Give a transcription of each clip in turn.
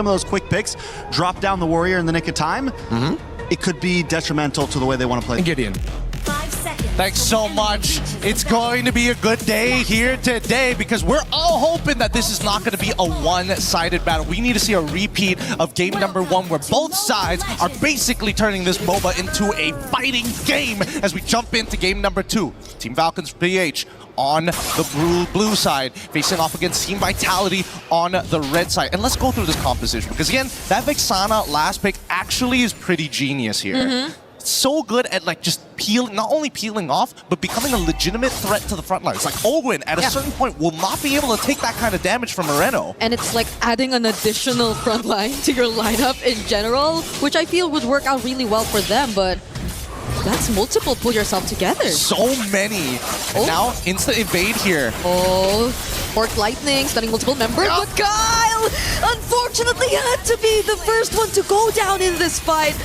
some of those quick picks, drop down the Warrior in the nick of time, it could be detrimental to the way they want to play. And Gideon. Thanks so much. It's going to be a good day here today because we're all hoping that this is not going to be a one-sided battle. We need to see a repeat of game number 1 where both sides are basically turning this MOBA into a fighting game as we jump into game number 2. Team Falcons PH on the blue side, facing off against Team Vitality on the red side. And let's go through this composition because again, that Vexana last pick actually is pretty genius here. So good at like just not only peeling off, but becoming a legitimate threat to the front lines. Like Olwyn, at a certain point, will not be able to take that kind of damage from Moreno. And it's like adding an additional front line to your lineup in general, which I feel would work out really well for them, but that's multiple pull yourself together. So many. And now, instant evade here. Oh, Fork Lightning, stunning multiple members, but Kyle, unfortunately, had to be the first one to go down in this fight.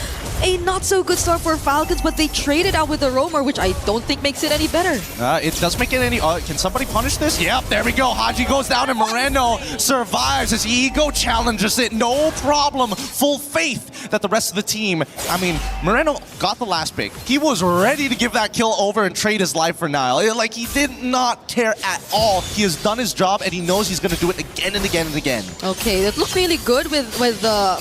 A not so good start for Falcons, but they traded out with the Roamer, which I don't think makes it any better. It does make it any... can somebody punish this? Yep, there we go. Haji goes down and Moreno survives as Ego challenges it. No problem. Full faith that the rest of the team... I mean, Moreno got the last pick. He was ready to give that kill over and trade his life for Nile. Like, he did not care at all. He has done his job, and he knows he's going to do it again and again and again. Okay, that looked really good with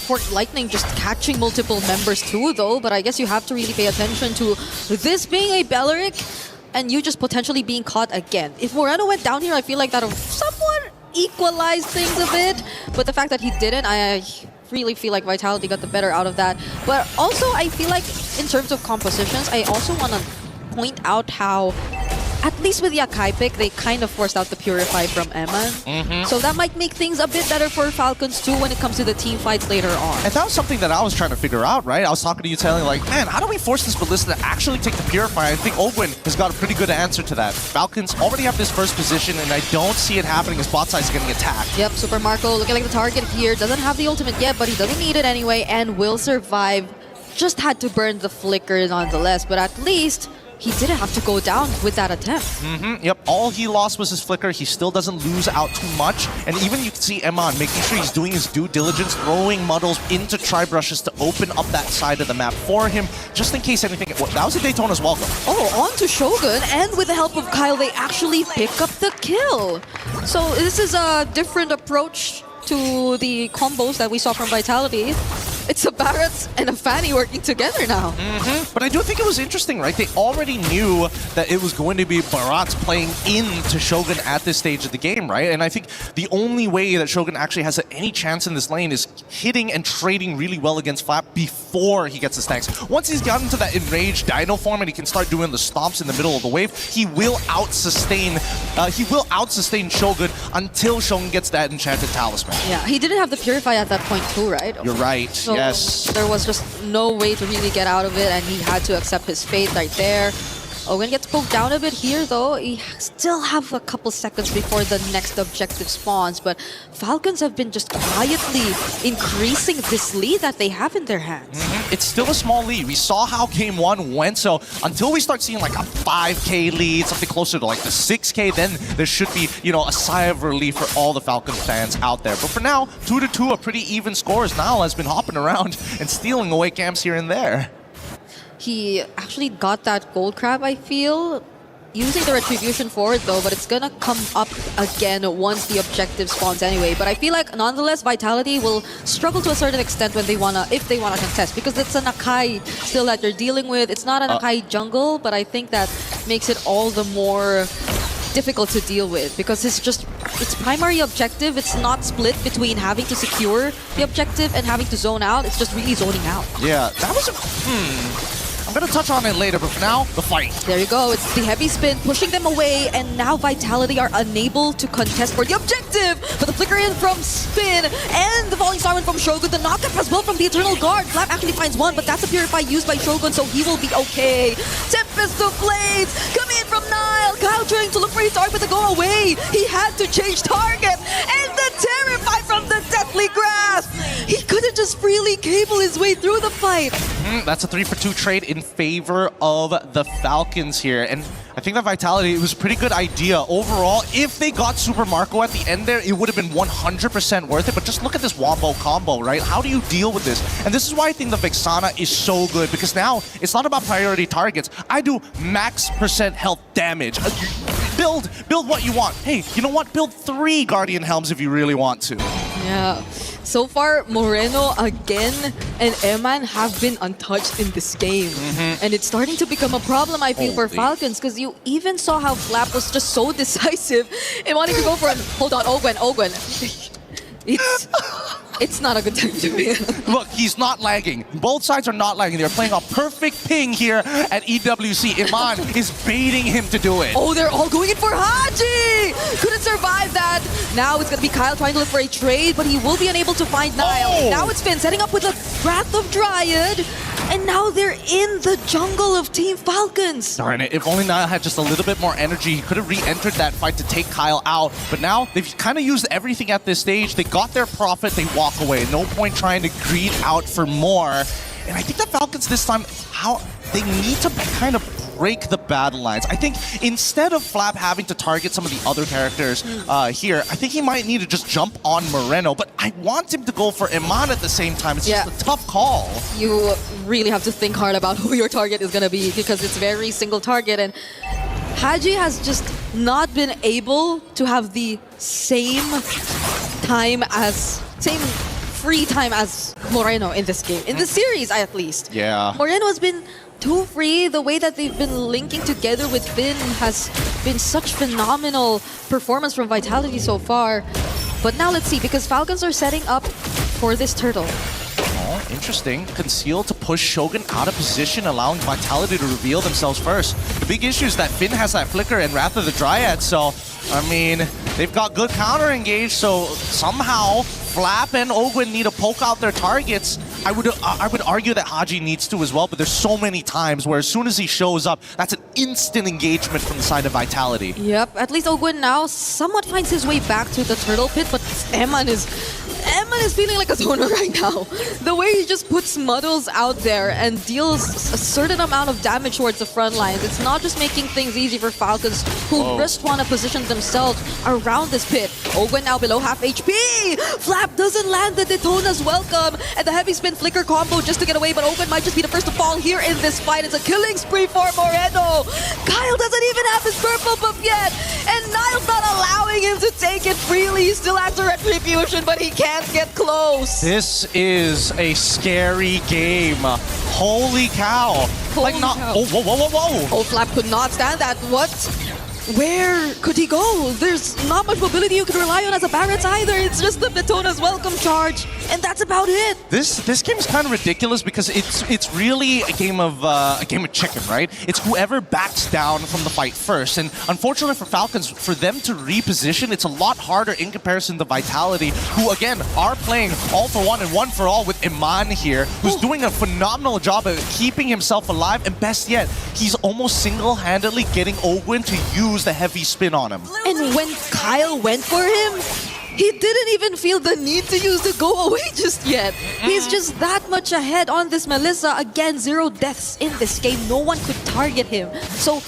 Fork Lightning just catching multiple members too, though, but I guess you have to really pay attention to this being a Belleric and you just potentially being caught again. If Moreno went down here, I feel like that would somewhat equalize things a bit, but the fact that he didn't, I really feel like Vitality got the better out of that. But also, I feel like in terms of compositions, I also want to point out how at least with the Akai pick, they kind of forced out the Purify from Emma. So that might make things a bit better for Falcons too when it comes to the team fights later on. And that was something that I was trying to figure out, right? I was talking to you telling like, man, how do we force this Ballista to actually take the Purify? I think Olwyn has got a pretty good answer to that. Falcons already have this first position and I don't see it happening as bot side is getting attacked. Yep, Super Marco looking like the target here. Doesn't have the ultimate yet, but he doesn't need it anyway and will survive. Just had to burn the flicker nonetheless, but at least he didn't have to go down with that attempt. Yep, all he lost was his flicker. He still doesn't lose out too much. And even you can see Emon making sure he's doing his due diligence, throwing muddles into tri-brushes to open up that side of the map for him, just in case anything... Well, that was a Daytona's welcome. Oh, on to Shogun, and with the help of Kyle, they actually pick up the kill. So this is a different approach to the combos that we saw from Vitality. It's a Barrett and a Fanny working together now. But I do think it was interesting, right? They already knew that it was going to be Barrett playing into Shogun at this stage of the game, right? And I think the only way that Shogun actually has any chance in this lane is hitting and trading really well against Flap before he gets the stacks. Once he's gotten to that enraged Dino form and he can start doing the stomps in the middle of the wave, he will out-sustain Shogun until Shogun gets that enchanted talisman. Yeah, he didn't have the Purify at that point too, right? You're right. So yes. There was just no way to really get out of it, and he had to accept his fate right there. Owen gets poked down a bit here, though. He still have a couple seconds before the next objective spawns, but Falcons have been just quietly increasing this lead that they have in their hands. It's still a small lead. We saw how game 1 went, so until we start seeing like a 5K lead, something closer to like the 6K, then there should be, you know, a sigh of relief for all the Falcons fans out there. But for now, 2-2, a pretty even score as Nile has been hopping around and stealing away camps here and there. He actually got that gold crab, I feel, using the retribution for it though, but it's gonna come up again once the objective spawns anyway. But I feel like nonetheless Vitality will struggle to a certain extent when if they wanna contest, because it's an Akai still that you're dealing with. It's not an Akai jungle, but I think that makes it all the more difficult to deal with because its primary objective, it's not split between having to secure the objective and having to zone out. It's just really zoning out. Yeah, that was a... I'm going to touch on it later, but for now, the fight. There you go. It's the heavy spin pushing them away, and now Vitality are unable to contest for the objective. But the flicker in from Spin and the falling star from Shogun. The knockup as well from the Eternal Guard. Flap actually finds one, but that's a Purify used by Shogun, so he will be okay. Tempest of Blades come in from Nile. Kyle trying to look for his target to go away. He had to change target. And the Terrify from the Deathly Grasp. He couldn't just freely cable his way through the fight. That's a 3-for-2 trade in favor of the Falcons here. And I think think that Vitality, it was a pretty good idea. Overall, if they got Super Marco at the end there, it would have been 100% worth it. But just look at this Wombo combo, right? How do you deal with this? And this is why I think the Vexana is so good, because now it's not about priority targets. I do max % health damage. Build what you want. Hey, you know what? Build 3 Guardian Helms if you really want to. Yeah. So far, Moreno again and Eman have been untouched in this game. And it's starting to become a problem, I feel, for Falcons, because you even saw how Flap was just so decisive in wanting to go for it. Hold on, Ogwen. It's not a good time to be. Look, he's not lagging. Both sides are not lagging. They're playing a perfect ping here at EWC. Iman is baiting him to do it. Oh, they're all going in for Haji! Couldn't survive that. Now it's going to be Kyle trying to look for a trade, but he will be unable to find Niall. Oh! Now it's Finn setting up with a Wrath of Dryad. And now they're in the jungle of Team Falcons. Darn it, if only Niall had just a little bit more energy, he could have re-entered that fight to take Kyle out. But now they've kind of used everything at this stage. They got their profit, they walk away. No point trying to greed out for more. And I think the Falcons this time, they need to kind of break the battle lines. I think instead of Flap having to target some of the other characters here, I think he might need to just jump on Moreno. But I want him to go for Iman at the same time. It's just a tough call. You really have to think hard about who your target is going to be, because it's very single target. And Haji has just not been able to have the same free time as Moreno in this game. In the series, at least. Yeah. Moreno has been too free. The way that they've been linking together with Finn has been such phenomenal performance from Vitality so far. But now let's see, because Falcons are setting up for this turtle. Oh, interesting. Conceal to push Shogun out of position, allowing Vitality to reveal themselves first. The big issue is that Finn has that Flicker and Wrath of the Dryad, so, I mean, they've got good counter engage, so somehow Flap and Ogwen need to poke out their targets. I would argue that Haji needs to as well, but there's so many times where as soon as he shows up, that's an instant engagement from the side of Vitality. Yep, at least Ogwen now somewhat finds his way back to the turtle pit, but Eman is feeling like a zoner right now. The way he just puts Muddles out there and deals a certain amount of damage towards the front lines, it's not just making things easy for Falcons, who just want to position themselves around this pit. Ogwen now below half HP! Flap doesn't land the Daytona's welcome, and the heavy spin flicker combo just to get away, but Ogwen might just be the first to fall here in this fight. It's a killing spree for Moreno. Kyle doesn't even have his purple buff yet, and Niall's not allowing him to take it freely. He still has a retribution, but he can't get close. This is a scary game. Holy cow. Holy like not cow. Oh, whoa. Oh, Flap could not stand that. What? Where could he go? There's not much mobility you can rely on as a Barretts either. It's just the Daytona's welcome charge, and that's about it. This game is kind of ridiculous because it's really a game of chicken, right? It's whoever backs down from the fight first, and unfortunately for Falcons, for them to reposition, it's a lot harder in comparison to Vitality, who again are playing all for one and one for all with Iman here, who's doing a phenomenal job of keeping himself alive, and best yet, he's almost single-handedly getting Ogwen to use the heavy spin on him. And when Kyle went for him, he didn't even feel the need to use the go away just yet. He's just that much ahead on this Melissa. Again, 0 deaths in this game. No one could target him. So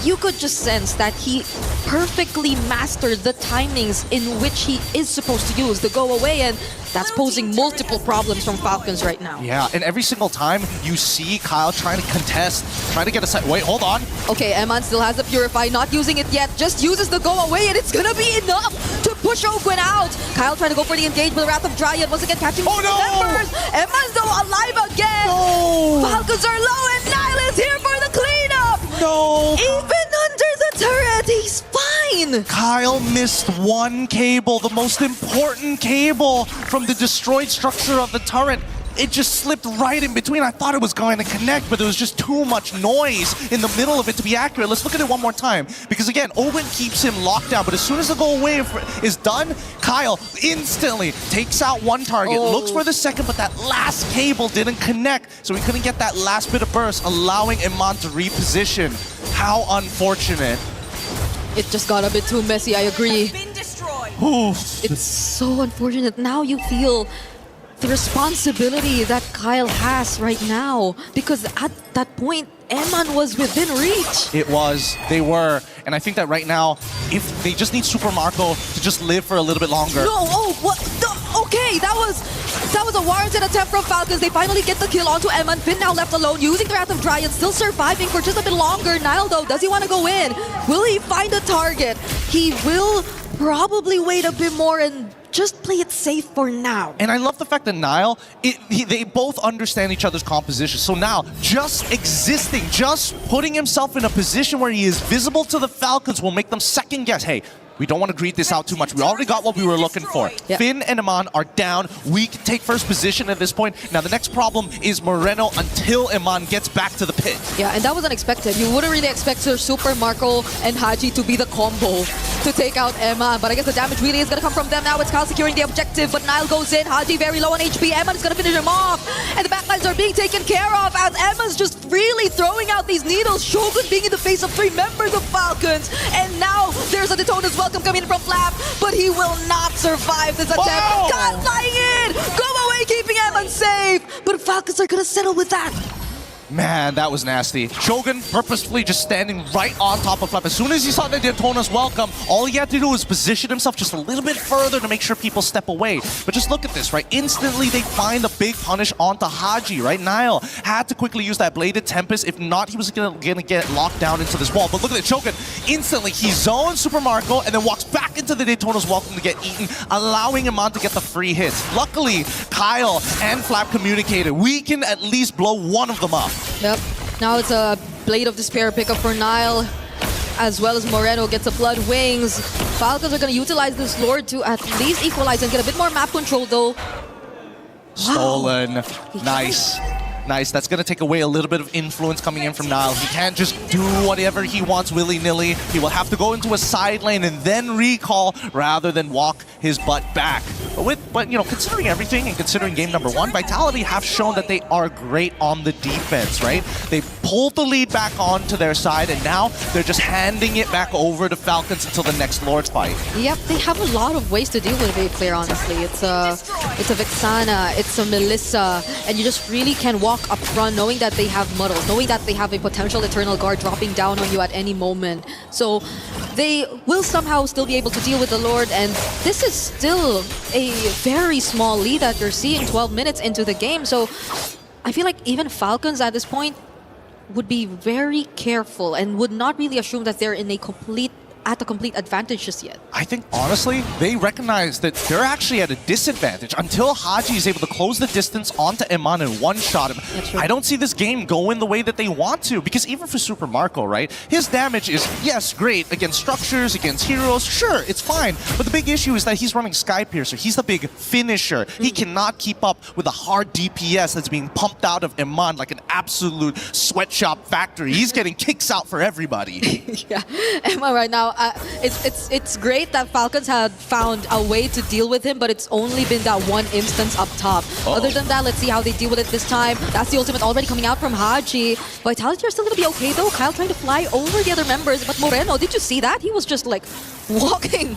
you could just sense that he perfectly mastered the timings in which he is supposed to use the go away, and that's posing multiple problems from Falcons right now. Yeah, and every single time you see Kyle trying to contest, trying to get a set. Wait, hold on. Okay, Eman still has the Purify, not using it yet, just uses the go away, and it's gonna be enough to push Ogwen out. Kyle trying to go for the engage with Wrath of Dryad, once again catching members. Eman's though alive again. No. Falcons are low, and Niall is here for the cleanup. No. Even under the turret, he's fine. Kyle missed one cable, the most important cable from the destroyed structure of the turret. It just slipped right in between. I thought it was going to connect, but there was just too much noise in the middle of it to be accurate. Let's look at it one more time. Because again, Owen keeps him locked down, but as soon as the go away is done, Kyle instantly takes out one target, looks for the second, but that last cable didn't connect, so he couldn't get that last bit of burst, allowing Iman to reposition. How unfortunate. It just got a bit too messy, I agree. It's so unfortunate. Now you feel the responsibility that Kyle has right now, because at that point, Eman was within reach. It was. They were. And I think that right now, if they just need Super Marco to just live for a little bit longer. No, oh, what? Okay, that was a warranted attempt from Falcons. They finally get the kill onto Eman. Finn now left alone, using the Wrath of Dryad, still surviving for just a bit longer. Nile, though, does he want to go in? Will he find a target? He will probably wait a bit more and just play it safe for now. And I love the fact that Nile, they both understand each other's composition. So now, just existing, just putting himself in a position where he is visible to the Falcons will make them second guess. Hey, we don't want to greed this out too much. We already got what we were looking for. Yep. Finn and Iman are down. We can take first position at this point. Now, the next problem is Moreno until Iman gets back to the pit. Yeah, and that was unexpected. You wouldn't really expect Sir Super Marco and Haji to be the combo to take out Eman, but I guess the damage really is going to come from them now. It's Kyle securing the objective, but Nile goes in. Haji very low on HP. Eman is going to finish him off, and the backlines are being taken care of as Eman's just really throwing out these needles. Shogun being in the face of 3 members of Falcons, and now there's a Daytona's welcome coming in from Flap, but he will not survive this attempt. Oh! God flying in! Go away, keeping Eman safe, but Falcons are going to settle with that. Man, that was nasty. Shogun purposefully just standing right on top of Flap. As soon as he saw the Daytona's welcome, all he had to do was position himself just a little bit further to make sure people step away. But just look at this, right? Instantly, they find a big punish onto Haji, right? Nile had to quickly use that Bladed Tempest. If not, he was gonna get locked down into this wall. But look at it, Shogun, instantly, he zones Super Marco and then walks back into the Daytona's welcome to get eaten, allowing him on to get the free hits. Luckily, Kyle and Flap communicated. We can at least blow one of them up. Yep. Now it's a Blade of Despair pickup for Nile, as well as Moreno gets a Blood Wings. Falcons are going to utilize this Lord to at least equalize and get a bit more map control, though. Stolen. Nice. Nice. That's going to take away a little bit of influence coming in from Nile. He can't just do whatever he wants willy-nilly. He will have to go into a side lane and then recall rather than walk his butt back. But you know, considering everything and considering game number 1, Vitality have shown that they are great on the defense, right? They pulled the lead back onto their side, and now they're just handing it back over to Falcons until the next Lord's fight. Yep, they have a lot of ways to deal with a player, honestly. It's a Vexana, it's a Melissa, and you just really can walk up front knowing that they have muddles, knowing that they have a potential Eternal Guard dropping down on you at any moment. So they will somehow still be able to deal with the Lord, and this is still a very small lead that you're seeing 12 minutes into the game. So I feel like even Falcons at this point would be very careful and would not really assume that they're in a complete advantage just yet. I think, honestly, they recognize that they're actually at a disadvantage until Haji is able to close the distance onto Iman and one-shot him. I don't see this game going the way that they want to, because even for Super Marco, right, his damage is, yes, great against structures, against heroes, sure, it's fine, but the big issue is that he's running Sky Piercer. He's the big finisher. He cannot keep up with the hard DPS that's being pumped out of Iman like an absolute sweatshop factory. He's getting kicks out for everybody. Yeah, Emma right now, it's great that Falcons had found a way to deal with him, but it's only been that one instance up top. Other than that, let's see how they deal with it this time. That's the ultimate already coming out from Haji. Vitality are still going to be okay though. Kyle trying to fly over the other members, but Moreno, did you see that? He was just like walking,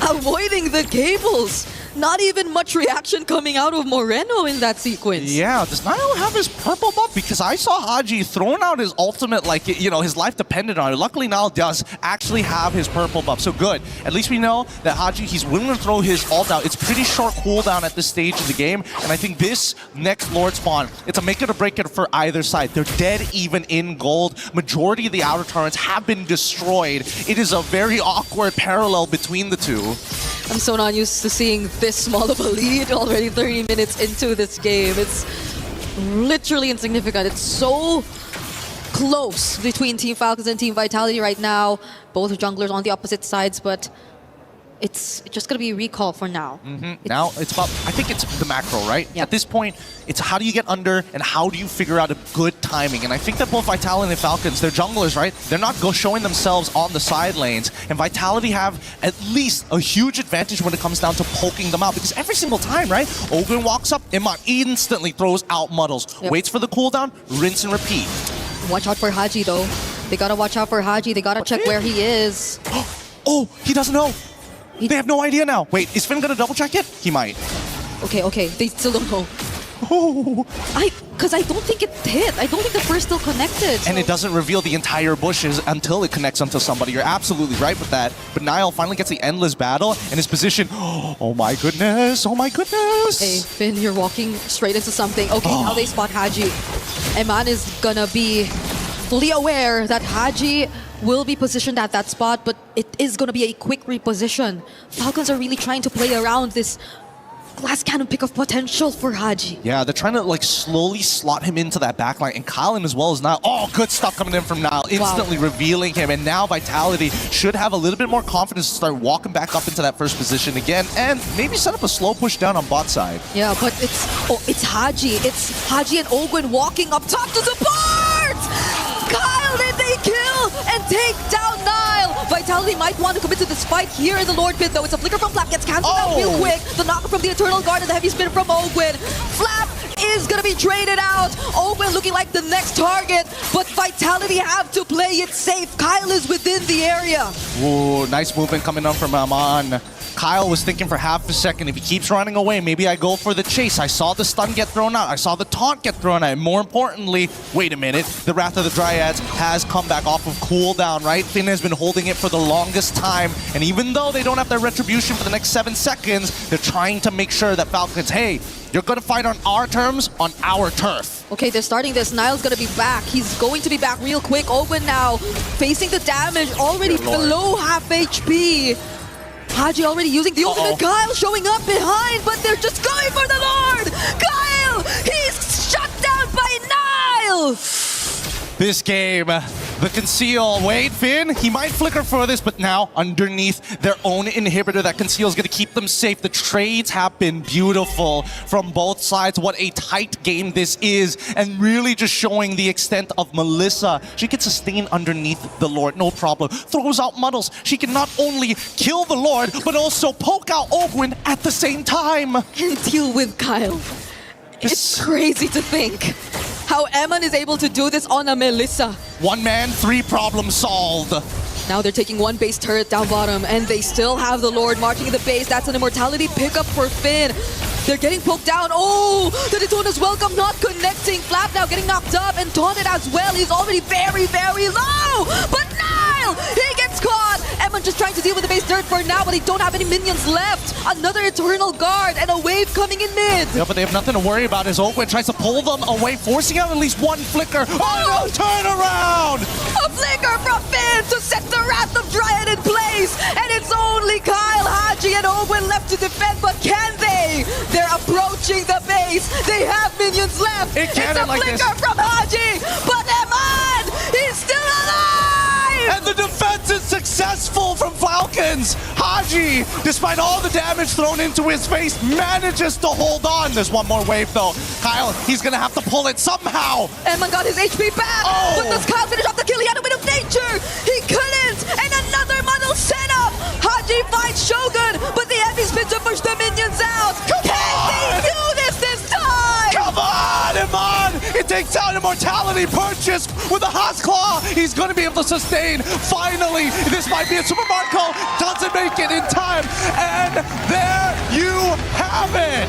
avoiding the cables. Not even much reaction coming out of Moreno in that sequence. Yeah, does Nile have his purple buff? Because I saw Haji throwing out his ultimate like, you know, his life depended on it. Luckily, Nile does actually have his purple buff, so good. At least we know that Haji, he's willing to throw his ult out. It's pretty short cooldown at this stage of the game, and I think this next Lord spawn, it's a make it or break it for either side. They're dead even in gold. Majority of the outer turrets have been destroyed. It is a very awkward parallel between the two. I'm so not used to seeing this small of a lead already 30 minutes into this game. It's literally insignificant. It's so close between Team Falcons and Team Vitality right now. Both junglers on the opposite sides, but it's just going to be recall for now. Now it's about, I think it's the macro, right? Yep. At this point, it's how do you get under and how do you figure out a good timing? And I think that both Vitality and Falcons, they're junglers, right? They're not showing themselves on the side lanes. And Vitality have at least a huge advantage when it comes down to poking them out. Because every single time, right? Ogun walks up, Iman instantly throws out Muddles. Yep. Waits for the cooldown, rinse and repeat. Watch out for Haji though. They gotta watch out for Haji. They gotta check where he is. Oh, he doesn't know. They have no idea now. Wait, is Finn gonna double check it? He might. Okay, they still don't know. Oh. Because I don't think it hit. I don't think the first still connected. And it doesn't reveal the entire bushes until it connects onto somebody. You're absolutely right with that. But Niall finally gets the endless battle and his position. Oh my goodness. Oh my goodness. Hey, Finn, you're walking straight into something. Okay, now they spot Haji. Eman is gonna be fully aware that Haji will be positioned at that spot, but it is gonna be a quick reposition. Falcons are really trying to play around this glass cannon pick of potential for Haji. Yeah, they're trying to like slowly slot him into that backline, and Kylan as well as Niall. Oh, good stuff coming in from Niall, instantly revealing him, and now Vitality should have a little bit more confidence to start walking back up into that first position again, and maybe set up a slow push down on bot side. Yeah, but it's Haji. It's Haji and Ogwen walking up top to support! Kyle, did they kill and take down Niall? Vitality might want to commit to this fight here in the Lord Pit, though. It's a flicker from Flap, gets cancelled out real quick. The knocker from the Eternal Guard and the heavy spin from Ogwen. Flap is gonna be traded out. Ogwen looking like the next target, but Vitality have to play it safe. Kyle is within the area. Ooh, nice movement coming on from Aman. Kyle was thinking for half a second, if he keeps running away, maybe I go for the chase. I saw the stun get thrown out. I saw the taunt get thrown out. And more importantly, wait a minute, the Wrath of the Dryads has come back off of cooldown, right? Finn has been holding it for the longest time. And even though they don't have their retribution for the next 7 seconds, they're trying to make sure that Falcons, hey, you're going to fight on our terms, on our turf. Okay, they're starting this. Niall's gonna be back. He's going to be back real quick. Ogwen now facing the damage, already below half HP. Haji already using the ultimate. Kyle showing up behind, but they're just going for the Lord! Kyle! He's shut down by Niall! This game, the conceal. Wait, Finn, he might flicker for this, but now underneath their own inhibitor, that conceal is going to keep them safe. The trades have been beautiful from both sides. What a tight game this is, and really just showing the extent of Melissa. She can sustain underneath the Lord, no problem. Throws out Muddles. She can not only kill the Lord, but also poke out Ogwen at the same time. And deal with Kyle. It's crazy to think how Eman is able to do this on a Melissa. One man, 3 problems solved. Now they're taking one base turret down bottom, and they still have the Lord marching in the base. That's an immortality pickup for Finn. They're getting poked down. Oh, the Daytona's welcome not connecting. Flap now getting knocked up and taunted as well. He's already very, very low. But Niall, he gets caught. Eman just trying to deal with the base turret for now, but they don't have any minions left. Another Eternal Guard and a wave coming in mid. Yeah, but they have nothing to worry about as Ogwen tries to pull them away, forcing out at least one flicker. Oh, no, turn around! A flicker from Finn to set the Wrath of Dryad in place. And it's only Kyle, Haji, and Ogwen left to defend, but can they? They're approaching the base. They have minions left. It's a like flicker from Haji, but Eman, he's still alive! And the defense is successful from Falcons. Haji, despite all the damage thrown into his face, manages to hold on. There's one more wave though. Kyle, he's gonna have to pull it somehow. Eman got his HP back, but does Kyle finish off the kill? He had a bit of nature. He couldn't, and another muddle set up. Haji finds Shogun, but the heavy spin to push the minions out. Can they do this time? Come on, Iman! It takes out Immortality purchase with a Haas Claw. He's going to be able to sustain. Finally, this might be a Super Marco. Doesn't make it in time. And there you have it.